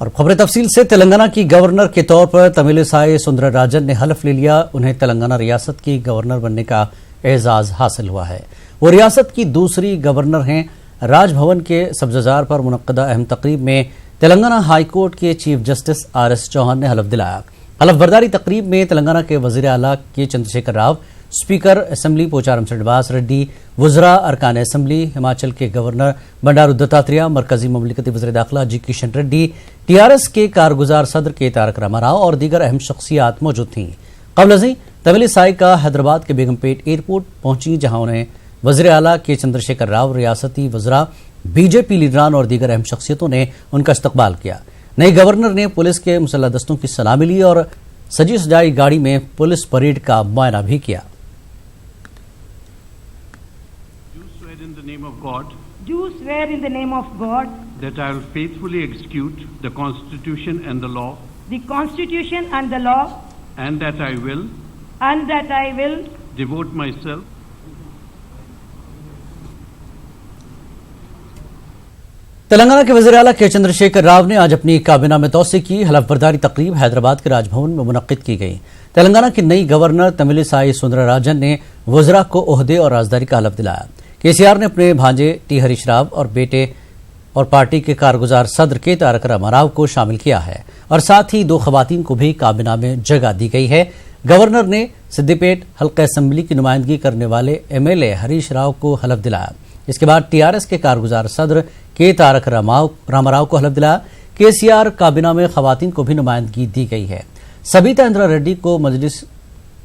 اور خبر تفصیل سے تلنگانہ کی گورنر کے طور پر تملسائی سندرراجن نے حلف لے لیا. انہیں تلنگانہ ریاست کی گورنر بننے کا اعزاز حاصل ہوا ہے. وہ ریاست کی دوسری گورنر ہیں. راج بھون کے سبززار پر منعقدہ اہم تقریب میں تلنگانہ ہائی کورٹ کے چیف جسٹس RS چوہان نے حلف دلایا. حلف برداری تقریب میں تلنگانہ کے وزیر اعلیٰ K Chandrashekhar Rao, speaker assembly Pocharam Srinivas Reddy, وزراء ارکان اسمبلی، ہماچل کے گورنر بنڈارو دتاتریہ، مرکزی مملکتی وزیر داخلہ جی کشن ریڈی، TRS کے کارگزار صدر کے تارک راما راؤ اور دیگر اہم شخصیات موجود تھیں. قبل ازیں تملسائی کا حیدرآباد کے بیگم پیٹ ایئرپورٹ پہنچی، جہاں انہیں وزیر اعلیٰ کے چندرشیکھر راؤ، ریاستی وزراء، BJP لیڈران اور دیگر اہم شخصیتوں نے ان کا استقبال کیا. نئی گورنر نے پولیس کے مسلح دستوں کی سلامی لی اور سجی سجائی گاڑی میں پولیس پریڈ کا معائنہ بھی کیا. Do swear in the name of God that I will faithfully execute the Constitution and the law, the Constitution and the law, and that I will devote myself Telangana کے وزیر اعلیٰ کے چندرشیکھر راؤ نے آج اپنی کابینہ میں توسیع کی. حلف برداری تقریب حیدرآباد کے راج بھون میں منعقد کی گئی. تلنگانہ کی نئی گورنر تملسائی سندرراجن نے وزراء کو عہدے اور رازداری کا حلف دلایا. KCR نے اپنے بھانجے T ہریش راؤ اور بیٹے اور پارٹی کے کارگزار صدر کے تارک راما راؤ کو شامل کیا ہے اور ساتھ ہی 2 خواتین کو بھی کابینہ میں جگہ دی گئی ہے. گورنر نے سدی پیٹ حلقہ اسمبلی کی نمائندگی کرنے والے MLA ہریش راؤ کو حلف دلایا. اس کے بعد TRS کے کارگزار صدر کے تارک راما راؤ کو حلف دلایا. KCR کابینہ میں خواتین کو بھی نمائندگی دی گئی ہے. سبیتا اندرا ریڈی کو مجلس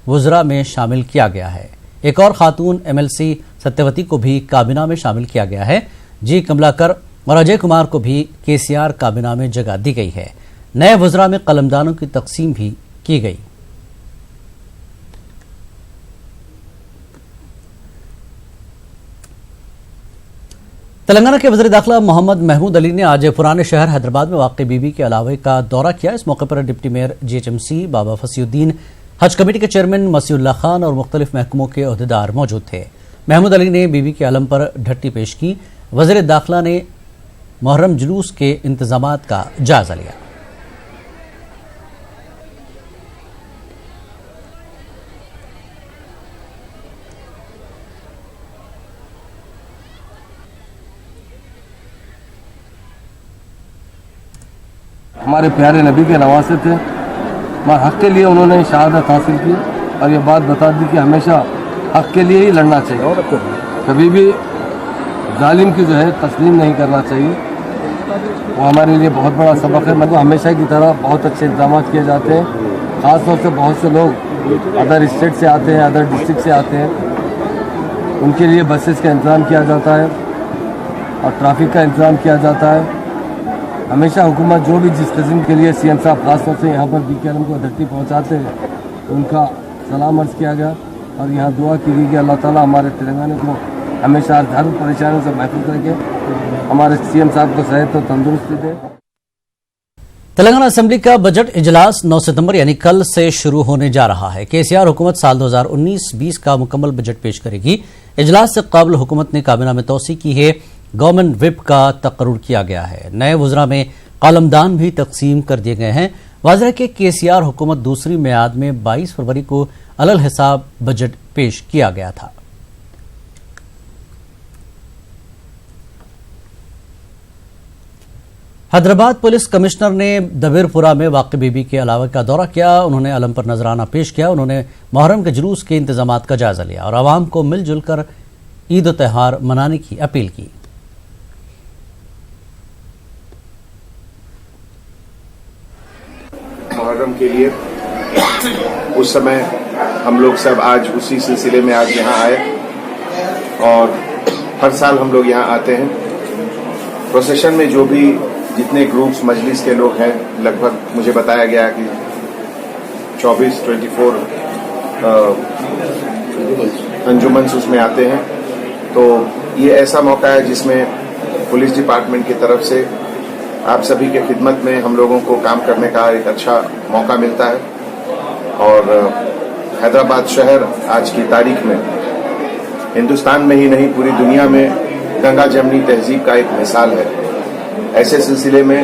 وزراء میں شامل کیا گیا ہے. ایک اور خاتون MLC ستیوتی کو بھی کابینہ میں شامل کیا گیا ہے. جی کملاکر اور اجے کمار کو بھی KCR کابینہ میں جگہ دی گئی ہے. نئے وزراء میں قلمدانوں کی تقسیم بھی کی گئی. تلنگانہ کے وزیر داخلہ محمد محمود علی نے آج پرانے شہر حیدرآباد میں واقع BB کے علاوے کا دورہ کیا. اس موقع پر ڈپٹی میئر GHMC بابا فصیح الدین، حج کمیٹی کے چیئرمین مسیح اللہ خان اور مختلف محکموں کے عہدیدار موجود تھے. محمود علی نے BB کے علم پر ڈھٹی پیش کی. وزیر داخلہ نے محرم جلوس کے انتظامات کا جائزہ لیا. ہمارے پیارے نبی کے نواسے تھے، مگر حق کے لیے انہوں نے شہادت حاصل کی اور یہ بات بتا دی کہ ہمیشہ حق کے لیے ہی لڑنا چاہیے، کبھی بھی ظالم کی جو ہے تسلیم نہیں کرنا چاہیے. وہ ہمارے لیے بہت بڑا سبق ہے. مطلب ہمیشہ کی طرح بہت اچھے انتظامات کیے جاتے ہیں. خاص طور سے بہت سے لوگ ادر اسٹیٹ سے آتے ہیں، ادر ڈسٹرکٹ سے آتے ہیں، ان کے لیے بسز کا انتظام کیا جاتا ہے اور ٹرافک کا انتظام کیا جاتا ہے. ہمیشہ حکومت جو بھی جس قسم کے لیے CM صاحب خاص طور سے یہاں پر BB کے علم کو دھرتی پہنچاتے ہیں، ان کا سلام عرض کیا گیا اور یہاں دعا کی گئی کہ اللہ تعالیٰ ہمارے تلنگانہ کو ہمیشہ ہر پریشانیوں سے محفوظ رکھے، ہمارے CM صاحب کو صحت و تندرستی دے. تلنگانہ اسمبلی کا بجٹ اجلاس 9 ستمبر یعنی کل سے شروع ہونے جا رہا ہے. KCR حکومت سال 2019-20 کا مکمل بجٹ پیش کرے گی. اجلاس سے قبل حکومت نے کابینہ میں توسیع کی ہے. گورنمنٹ وپ کا تقرر کیا گیا ہے. نئے وزراء میں قلمدان بھی تقسیم کر دیے گئے ہیں. واضح ہے کہ KCR حکومت دوسری میعاد میں 22 فروری کو علل حساب بجٹ پیش کیا گیا تھا. حیدرآباد پولیس کمشنر نے دبیرپورہ میں واقع BB کے علاوے کا دورہ کیا. انہوں نے علم پر نذرانہ پیش کیا. انہوں نے محرم کے جلوس کے انتظامات کا جائزہ لیا اور عوام کو مل جل کر عید و تہوار منانے کی اپیل کی. محرم کے لیے اس سمے ہم لوگ سب آج اسی سلسلے میں آج یہاں آئے اور ہر سال ہم لوگ یہاں آتے ہیں. پروسیشن میں جو بھی جتنے گروپس مجلس کے لوگ ہیں، لگ بھگ مجھے بتایا گیا کہ 24 انجمنس اس میں آتے ہیں. تو یہ ایسا موقع ہے جس میں پولیس ڈپارٹمنٹ کی طرف سے آپ سبھی کے خدمت میں ہم لوگوں کو کام کرنے کا ایک اچھا موقع ملتا ہے. اور حیدرآباد شہر آج کی تاریخ میں ہندوستان میں ہی نہیں پوری دنیا میں گنگا جمنی تہذیب کا ایک مثال ہے. ایسے سلسلے میں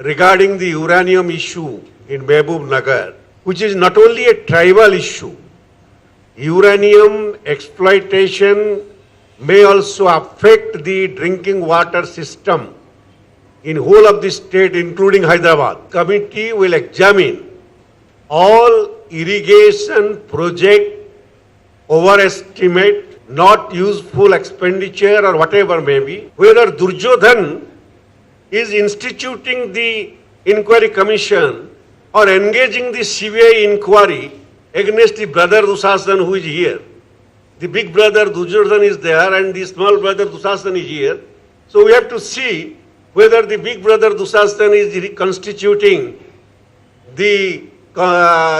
regarding the uranium issue in Mehboob Nagar, which is not only a tribal issue. Uranium exploitation may also affect the drinking water system in whole of the state, including Hyderabad. Committee will examine all irrigation project overestimate, not useful expenditure or whatever may be, whether Durjodhan is instituting the inquiry commission or engaging the CBI inquiry against the brother Dushasan who is here. The big brother Durjodhan is there and the small brother Dushasan is here. So we have to see whether the big brother Dushasan is reconstituting the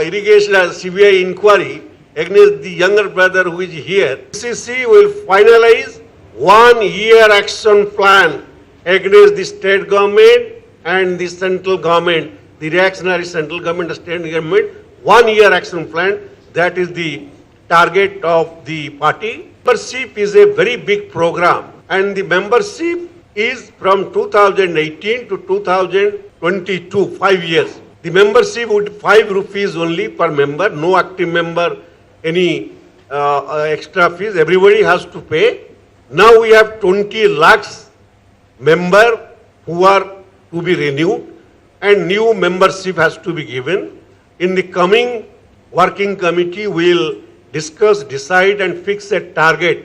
irrigation CBI inquiry against the younger brother who is here. CC will finalize 1 year action plan against the state government and the central government, the reactionary central government, the state government, 1 year action plan. That is the target of the party. Membership is a very big program and the membership is from 2018 to 2022, 5 years. The membership would 5 rupees only per member, no active member, any extra fees, everybody has to pay. Now we have 20 lakhs member who are to be renewed and new membership has to be given. In the coming working committee will discuss, decide and fix a target.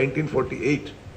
1948।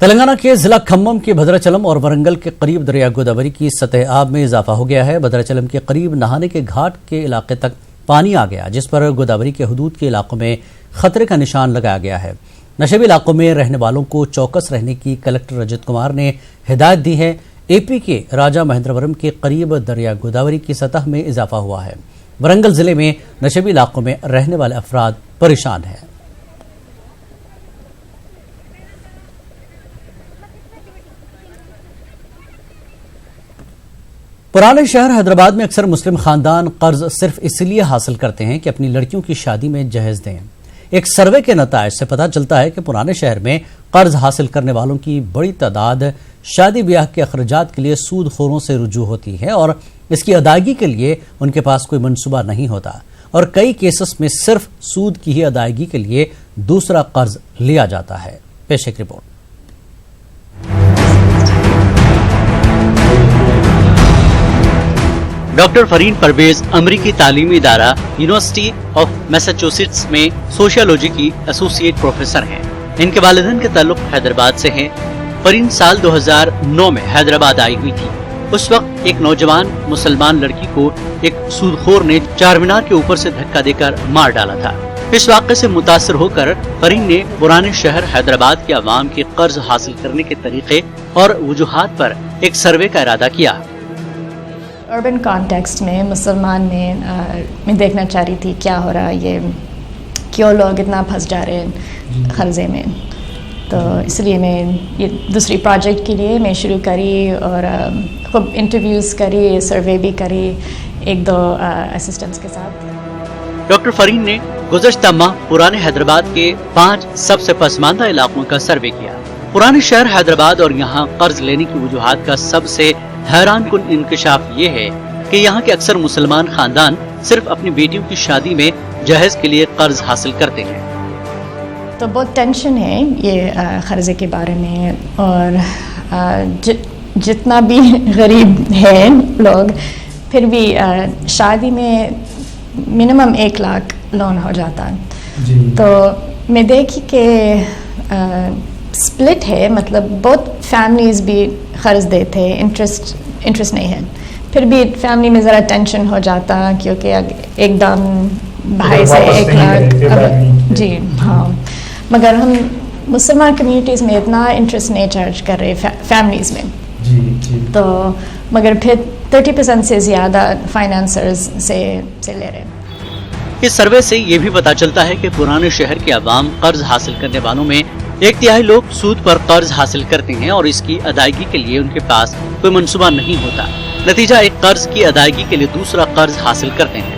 Telangana کے ضلع کھمم کے بھدراچلم اور ورنگل کے قریب دریا گوداوری کی سطح آب میں اضافہ ہو گیا ہے۔ بھدراچلم کے قریب نہانے کے گھاٹ کے علاقے تک پانی آ گیا، جس پر گوداوری کے حدود کے علاقوں میں خطرے کا نشان لگایا گیا ہے۔ نشیبی علاقوں میں رہنے والوں کو چوکس رہنے کی کلکٹر رجت کمار نے ہدایت دی ہے۔ اے پی کے راجہ مہندرورم کے قریب دریا گوداوری کی سطح میں اضافہ ہوا ہے۔ ورنگل ضلع میں نشیبی علاقوں میں رہنے والے افراد پریشان ہیں۔ پرانے شہر حیدرآباد میں اکثر مسلم خاندان قرض صرف اس لیے حاصل کرتے ہیں کہ اپنی لڑکیوں کی شادی میں جہیز دیں۔ ایک سروے کے نتائج سے پتہ چلتا ہے کہ پرانے شہر میں قرض حاصل کرنے والوں کی بڑی تعداد شادی بیاہ کے اخراجات کے لیے سود خوروں سے رجوع ہوتی ہے اور اس کی ادائیگی کے لیے ان کے پاس کوئی منصوبہ نہیں ہوتا، اور کئی کیسز میں صرف سود کی ہی ادائیگی کے لیے دوسرا قرض لیا جاتا ہے۔ پیش ایک رپورٹ۔ ڈاکٹر فرین پرویز امریکی تعلیمی ادارہ یونیورسٹی آف میساچوسیٹس میں سوشیالوجی کی ایسوسیٹ پروفیسر ہیں۔ ان کے والدین کے تعلق حیدرآباد سے ہیں۔ فرین سال 2009 میں حیدرآباد آئی ہوئی تھی۔ اس وقت ایک نوجوان مسلمان لڑکی کو ایک سود خور نے چار مینار کے اوپر سے دھکا دے کر مار ڈالا تھا۔ اس واقعے سے متاثر ہو کر فرین نے پرانے شہر حیدرآباد کے عوام کے قرض حاصل کرنے کے طریقے اور وجوہات پر ایک سروے کا ارادہ کیا۔ اربن کانٹیکسٹ میں مسلمان میں دیکھنا چاہ رہی تھی کیا ہو رہا، یہ کیوں لوگ اتنا پھنس جا رہے ہیں قرضے میں، تو اس لیے میں یہ دوسری پروجیکٹ کے لیے میں شروع کری اور خوب انٹرویوز کری، سروے بھی کری ایک دو اسسٹنٹس کے ساتھ۔ ڈاکٹر فرین نے گزشتہ ماہ پرانے حیدرآباد کے 5 سب سے پسماندہ علاقوں کا سروے کیا۔ پرانے شہر حیدرآباد اور یہاں قرض لینے کی وجوہات کا سب سے حیران کن انکشاف یہ ہے کہ یہاں کے اکثر مسلمان خاندان صرف اپنی بیٹیوں کی شادی میں جہیز کے لیے قرض حاصل کرتے ہیں۔ تو بہت ٹینشن ہے یہ قرضے کے بارے میں، اور جتنا بھی غریب ہیں لوگ پھر بھی شادی میں منیمم 1 لاکھ لون ہو جاتا ہے۔ تو میں دیکھی کہ سپلٹ ہے، مطلب بہت فیملیز بھی قرض دیتے، انٹرسٹ نہیں ہے، پھر بھی فیملی میں ذرا ٹینشن ہو جاتا کیونکہ ایک دم بھائی سے 1 لاکھ، جی ہاں، مگر ہم مسلمان کمیونٹیز میں اتنا انٹرسٹ نہیں چارج کر رہے فیملیز میں، تو مگر پھر 30% سے زیادہ فائنانسرز سے لے رہے ہیں۔ اس سروے سے یہ بھی پتہ چلتا ہے کہ پرانے شہر کے عوام قرض حاصل کرنے والوں میں 1/3 لوگ سود پر قرض حاصل کرتے ہیں اور اس کی ادائیگی کے لیے ان کے پاس کوئی منصوبہ نہیں ہوتا، نتیجہ ایک قرض کی ادائیگی کے لیے دوسرا قرض حاصل کرتے ہیں۔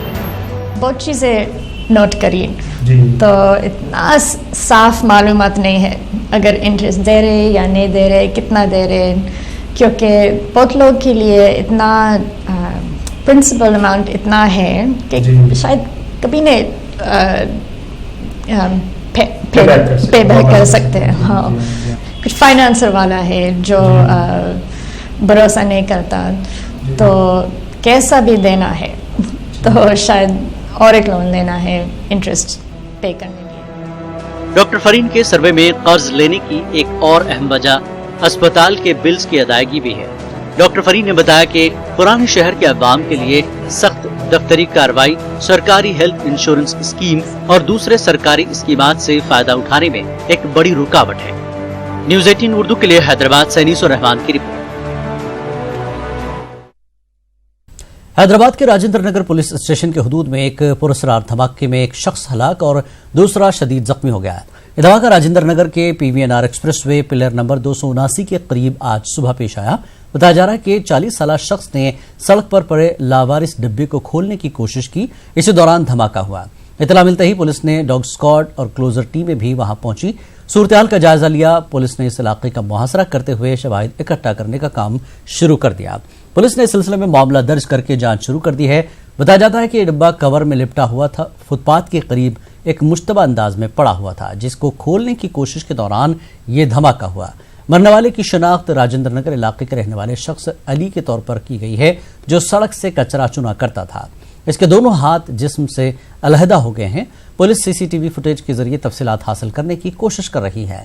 بہت چیزیں نوٹ کری تو اتنا صاف معلومات نہیں ہے اگر انٹرسٹ دے رہے یا نہیں دے رہے، کتنا دے رہے، کیونکہ بہت لوگ کے لیے اتنا پرنسپل اماؤنٹ اتنا ہے کہ شاید کبھی نہیں پے بیک کر سکتے ہیں۔ ہاں، کچھ فائنانسر والا ہے جو بھروسہ نہیں کرتا، تو کیسا بھی دینا ہے تو شاید اور ایک لون لینا ہے انٹرسٹ پے کرنے کے۔ ڈاکٹر فرین کے سروے میں قرض لینے کی ایک اور اہم وجہ اسپتال کے بلز کی ادائیگی بھی ہے۔ ڈاکٹر فرین نے بتایا کہ پرانے شہر کے عوام کے لیے سخت دفتری کارروائی، سرکاری ہیلتھ انشورنس اسکیم اور دوسرے سرکاری اسکیمات سے فائدہ اٹھانے میں ایک بڑی رکاوٹ ہے۔ نیوز 18 اردو کے لیے حیدرآباد سے انیس الرحمان کی رپورٹ۔ حیدرآباد کے راجندر نگر پولیس اسٹیشن کے حدود میں ایک پراسرار دھماکے میں ایک شخص ہلاک اور دوسرا شدید زخمی ہو گیا ہے۔ یہ دھماکہ راجندر نگر کے PVNR express way pillar number 279 کے قریب آج صبح پیش آیا۔ بتایا جا رہا ہے کہ 40 سالہ شخص نے سڑک پر پڑے لاوارث ڈبے کو کھولنے کی کوشش کی، اسی دوران دھماکہ ہوا۔ اطلاع ملتے ہی پولیس نے ڈاگ اسکواڈ اور کلوزر ٹیمیں بھی وہاں پہنچی، صورتحال کا جائزہ لیا۔ پولیس نے اس علاقے کا محاصرہ کرتے ہوئے شواہد اکٹھا کرنے کا کام شروع کر دیا۔ پولیس نے اس سلسلے میں معاملہ درج کر کے جانچ شروع کر دی ہے۔ بتایا جاتا ہے کہ یہ ڈبہ کور میں لپٹا ہوا تھا، فٹ پاتھ کے قریب ایک مشتبہ انداز میں پڑا ہوا تھا، جس کو کھولنے کی کوشش کے دوران یہ دھماکہ ہوا۔ مرنے والے کی شناخت راجندر نگر علاقے کے رہنے والے شخص علی کے طور پر کی گئی ہے، جو سڑک سے کچرا چنا کرتا تھا۔ اس کے دونوں ہاتھ جسم سے علیحدہ ہو گئے ہیں۔ پولیس CCTV فوٹیج کے ذریعے تفصیلات حاصل کرنے کی کوشش کر رہی ہے۔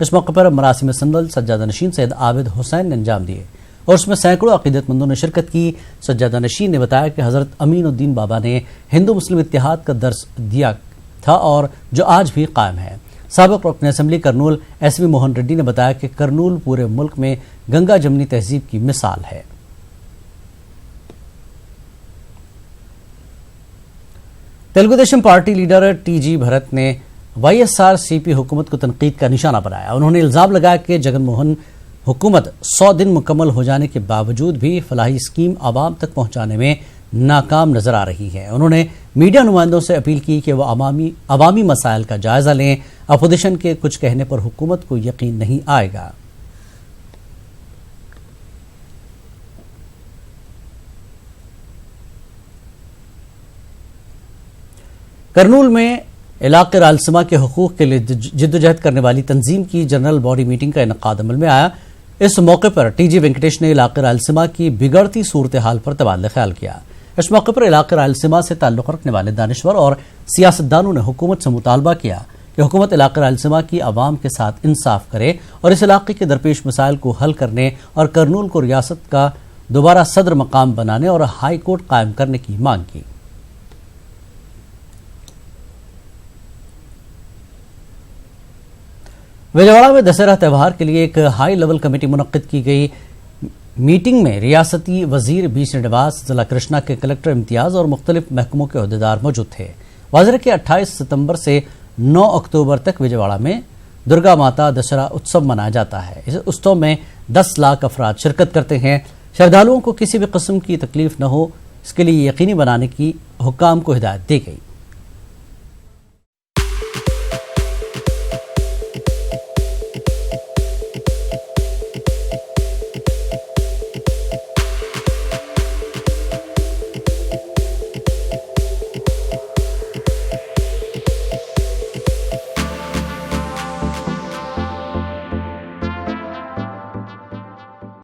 اس موقع پر مراسم سنبل سجادہ نشین سید عابد حسین نے انجام دیے اور اس میں سینکڑوں عقیدت مندوں نے شرکت کی۔ سجادہ نشین نے بتایا کہ حضرت امین الدین بابا نے ہندو مسلم اتحاد کا درس دیا تھا اور جو آج بھی قائم ہے۔ سابق رکن اسمبلی کرنول ایس وی موہن ریڈی نے بتایا کہ کرنول پورے ملک میں گنگا جمنی تہذیب کی مثال ہے۔ Telugu Desam Party leader T G Bharath نے Y S R C P حکومت کو تنقید کا نشانہ بنایا۔ انہوں نے الزام لگایا کہ جگن موہن حکومت 100 دن مکمل ہو جانے کے باوجود بھی فلاحی اسکیم عوام تک پہنچانے میں ناکام نظر آ رہی ہے۔ انہوں نے میڈیا نمائندوں سے اپیل کی کہ وہ عوامی مسائل کا جائزہ لیں۔ اپوزیشن کے کچھ کہنے پر حکومت کو یقین نہیں آئے گا۔ کرنول میں علاقے رالسما کے حقوق کے لیے جدوجہد کرنے والی تنظیم کی جنرل باڈی میٹنگ کا انعقاد عمل میں آیا۔ اس موقع پر ٹی جی وینکٹیش نے علاقے رالسما کی بگڑتی صورتحال پر تبادلہ خیال کیا۔ اس موقع پر علاقے رالسما سے تعلق رکھنے والے دانشور اور سیاستدانوں نے حکومت سے مطالبہ کیا کہ حکومت علاقے رالسما کی عوام کے ساتھ انصاف کرے اور اس علاقے کے درپیش مسائل کو حل کرنے اور کرنول کو ریاست کا دوبارہ صدر مقام بنانے اور ہائی کورٹ قائم کرنے کی مانگ کی۔ وجےواڑہ میں دسہرہ تہوار کے لیے ایک ہائی لیول کمیٹی منعقد کی گئی۔ میٹنگ میں ریاستی وزیر بی سرینواس، ضلع کرشنا کے کلکٹر امتیاز اور مختلف محکموں کے عہدیدار موجود تھے۔ واضح ہے کہ 28 ستمبر سے 9 اکتوبر تک وجےواڑہ میں درگا ماتا دسہرہ اتسو منایا جاتا ہے۔ اس اتسو میں 10 لاکھ افراد شرکت کرتے ہیں۔ شردھالوؤں کو کسی بھی قسم کی تکلیف نہ ہو، اس کے لیے یقینی بنانے کی حکام کو ہدایت دی گئی۔